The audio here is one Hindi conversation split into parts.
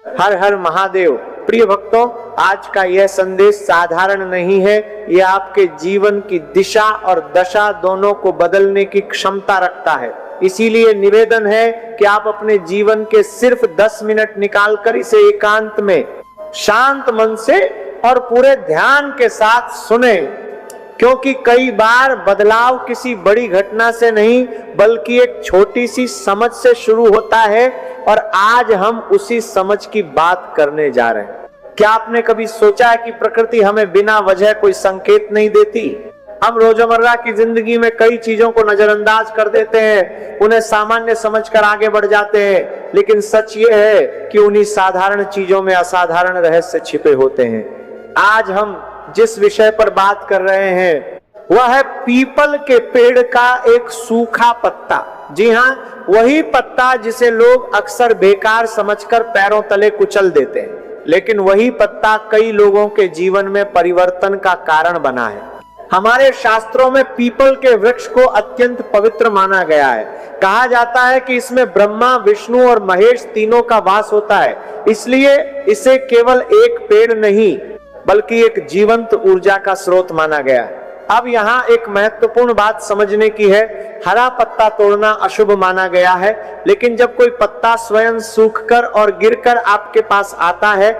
हर हर महादेव। प्रिय भक्तों, आज का यह संदेश साधारण नहीं है, यह आपके जीवन की दिशा और दशा दोनों को बदलने की क्षमता रखता है। इसीलिए निवेदन है कि आप अपने जीवन के सिर्फ 10 मिनट निकालकर इसे एकांत में शांत मन से और पूरे ध्यान के साथ सुने, क्योंकि कई बार बदलाव किसी बड़ी घटना से नहीं बल्कि एक छोटी सी समझ से शुरू होता है, और आज हम उसी समझ की बात करने जा रहे हैं। क्या आपने कभी सोचा है कि प्रकृति हमें बिना वजह कोई संकेत नहीं देती? हम रोजमर्रा की जिंदगी में कई चीजों को नजरअंदाज कर देते हैं, उन्हें सामान्य समझकर आगे बढ़ जाते हैं, लेकिन सच ये है कि उन्हीं साधारण चीजों में असाधारण रहस्य छिपे होते हैं। आज हम जिस विषय पर बात कर रहे हैं वह है पीपल के पेड़ का एक सूखा पत्ता। जी हाँ, वही पत्ता जिसे लोग अक्सर बेकार समझकर पैरों तले कुचल देते हैं, लेकिन वही पत्ता कई लोगों के जीवन में परिवर्तन का कारण बना है। हमारे शास्त्रों में पीपल के वृक्ष को अत्यंत पवित्र माना गया है। कहा जाता है कि इसमें ब्रह्मा, विष्णु और महेश तीनों का वास होता है, इसलिए इसे केवल एक पेड़ नहीं बल्कि एक जीवंत ऊर्जा का स्रोत माना गया है। अब यहाँ एक महत्वपूर्ण बात समझने की है। हरा पत्ता तोड़ना अशुभ माना गया है, लेकिन जब कोई पत्ता स्वयं सूखकर और गिरकर आपके पास आता है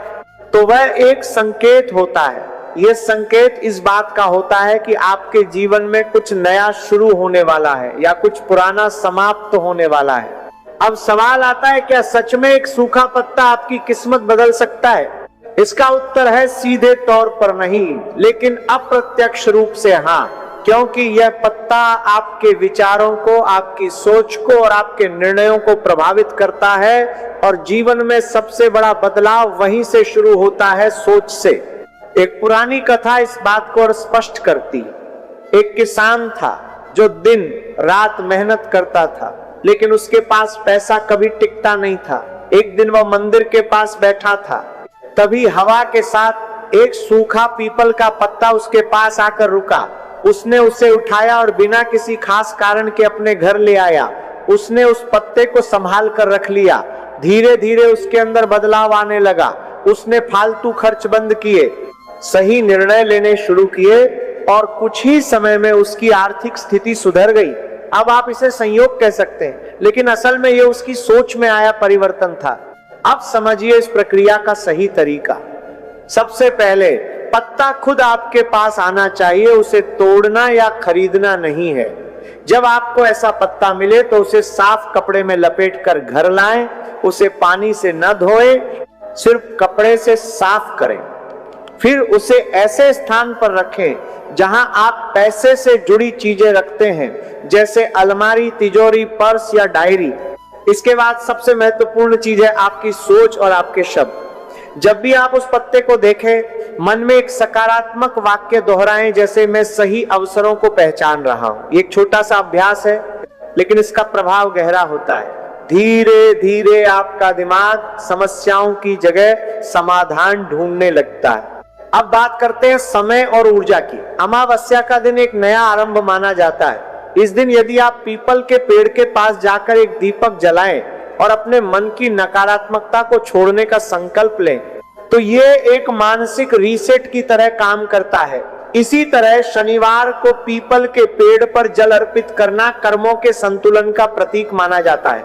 तो वह एक संकेत होता है। यह संकेत इस बात का होता है कि आपके जीवन में कुछ नया शुरू होने वाला है या कुछ पुराना समाप्त होने वाला है। अब सवाल आता है, क्या सच में एक सूखा पत्ता आपकी किस्मत बदल सकता है? इसका उत्तर है सीधे तौर पर नहीं, लेकिन अप्रत्यक्ष रूप से हाँ, क्योंकि यह पत्ता आपके विचारों को, आपकी सोच को और आपके निर्णयों को प्रभावित करता है, और जीवन में सबसे बड़ा बदलाव वहीं से शुरू होता है, सोच से। एक पुरानी कथा इस बात को और स्पष्ट करती। एक किसान था जो दिन रात मेहनत करता था, लेकिन उसके पास पैसा कभी टिकता नहीं था। एक दिन वह मंदिर के पास बैठा था, तभी हवा के साथ एक सूखा पीपल का पत्ता उसके पास आकर रुका। उसने उसे उठाया और बिना किसी खास कारण के अपने घर ले आया। उसने उस पत्ते को संभाल कर रख लिया। धीरे धीरे उसके अंदर बदलाव आने लगा। उसने फालतू खर्च बंद किए, सही निर्णय लेने शुरू किए, और कुछ ही समय में उसकी आर्थिक स्थिति सुधर गई। अब आप इसे संयोग कह सकते हैं, लेकिन असल में यह उसकी सोच में आया परिवर्तन था। अब समझिए इस प्रक्रिया का सही तरीका। सबसे पहले पत्ता खुद आपके पास आना चाहिए, उसे तोड़ना या खरीदना नहीं है। जब आपको ऐसा पत्ता मिले तो उसे साफ कपड़े में लपेटकर घर लाएं। उसे पानी से न धोएं, सिर्फ कपड़े से साफ करें। फिर उसे ऐसे स्थान पर रखें जहां आप पैसे से जुड़ी चीजें रखते हैं, जैसे अलमारी, तिजोरी, पर्स या डायरी। इसके बाद सबसे महत्वपूर्ण चीज है आपकी सोच और आपके शब्द। जब भी आप उस पत्ते को देखें, मन में एक सकारात्मक वाक्य दोहराएं, जैसे मैं सही अवसरों को पहचान रहा हूं। एक छोटा सा अभ्यास है, लेकिन इसका प्रभाव गहरा होता है। धीरे धीरे आपका दिमाग समस्याओं की जगह समाधान ढूंढने लगता है। अब बात करते हैं समय और ऊर्जा की। अमावस्या का दिन एक नया आरंभ माना जाता है। इस दिन यदि आप पीपल के पेड़ के पास जाकर एक दीपक जलाएं और अपने मन की नकारात्मकता को छोड़ने का संकल्प लें, तो ये एक मानसिक रीसेट की तरह काम करता है। इसी तरह शनिवार को पीपल के पेड़ पर जल अर्पित करना कर्मों के संतुलन का प्रतीक माना जाता है।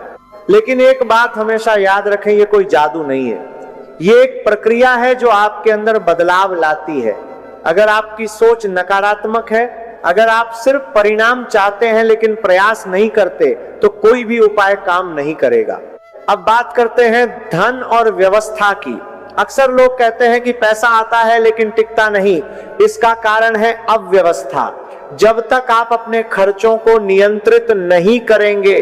लेकिन एक बात हमेशा याद रखें, ये कोई जादू नहीं है। ये एक प्रक्रिया है जो आपके अंदर बदलाव लाती है। अगर आपकी सोच नकारात्मक है, अगर आप सिर्फ परिणाम चाहते हैं लेकिन प्रयास नहीं करते, तो कोई भी उपाय काम नहीं करेगा। अब बात करते हैं धन और व्यवस्था की। अक्सर लोग कहते हैं कि पैसा आता है लेकिन टिकता नहीं। इसका कारण है अव्यवस्था। जब तक आप अपने खर्चों को नियंत्रित नहीं करेंगे,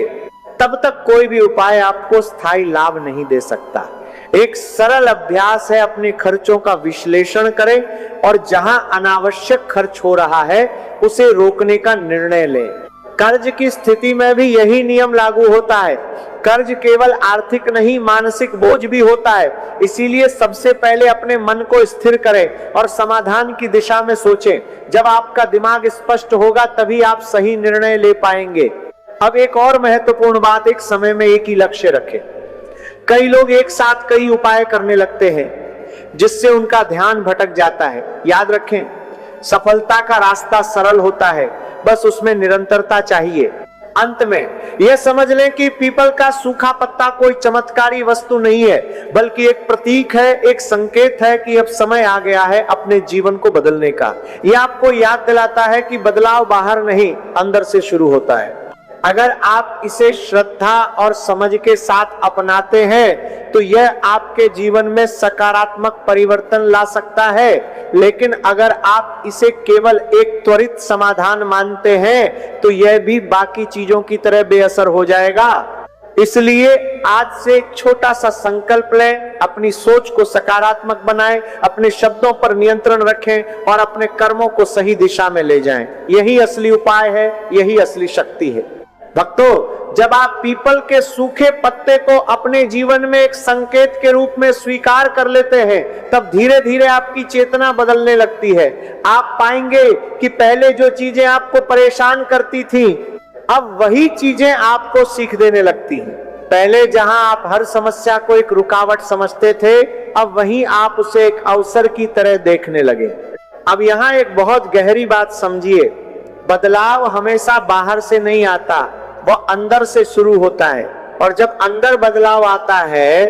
तब तक कोई भी उपाय आपको स्थायी लाभ नहीं दे सकता। एक सरल अभ्यास है, अपने खर्चों का विश्लेषण करें और जहां अनावश्यक खर्च हो रहा है उसे रोकने का निर्णय लें। कर्ज की स्थिति में भी यही नियम लागू होता है। कर्ज केवल आर्थिक नहीं, मानसिक बोझ भी होता है। इसीलिए सबसे पहले अपने मन को स्थिर करें और समाधान की दिशा में सोचें। जब आपका दिमाग स्पष्ट होगा तभी आप सही निर्णय ले पाएंगे। अब एक और महत्वपूर्ण बात, एक समय में एक ही लक्ष्य रखें। कई लोग एक साथ कई उपाय करने लगते हैं जिससे उनका ध्यान भटक जाता है। याद रखें, सफलता का रास्ता सरल होता है, बस उसमें निरंतरता चाहिए। अंत में यह समझ लें कि पीपल का सूखा पत्ता कोई चमत्कारी वस्तु नहीं है, बल्कि एक प्रतीक है, एक संकेत है कि अब समय आ गया है अपने जीवन को बदलने का। यह आपको याद दिलाता है कि बदलाव बाहर नहीं, अंदर से शुरू होता है। अगर आप इसे श्रद्धा और समझ के साथ अपनाते हैं तो यह आपके जीवन में सकारात्मक परिवर्तन ला सकता है, लेकिन अगर आप इसे केवल एक त्वरित समाधान मानते हैं तो यह भी बाकी चीजों की तरह बेअसर हो जाएगा। इसलिए आज से एक छोटा सा संकल्प लें, अपनी सोच को सकारात्मक बनाएं, अपने शब्दों पर नियंत्रण रखें और अपने कर्मों को सही दिशा में ले जाएं। यही असली उपाय है, यही असली शक्ति है। भक्तों, जब आप पीपल के सूखे पत्ते को अपने जीवन में एक संकेत के रूप में स्वीकार कर लेते हैं, तब धीरे धीरे आपकी चेतना बदलने लगती है। आप पाएंगे कि पहले जो चीजें आपको परेशान करती थी, अब वही चीजें आपको सीख देने लगती हैं। पहले जहां आप हर समस्या को एक रुकावट समझते थे, अब वहीं आप उसे एक अवसर की तरह देखने लगे। अब यहाँ एक बहुत गहरी बात समझिए, बदलाव हमेशा बाहर से नहीं आता, वो अंदर से शुरू होता है। और जब अंदर बदलाव आता है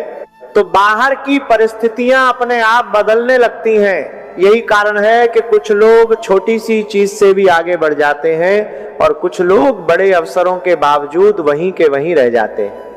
तो बाहर की परिस्थितियां अपने आप बदलने लगती हैं। यही कारण है कि कुछ लोग छोटी सी चीज से भी आगे बढ़ जाते हैं और कुछ लोग बड़े अवसरों के बावजूद वहीं के वहीं रह जाते हैं।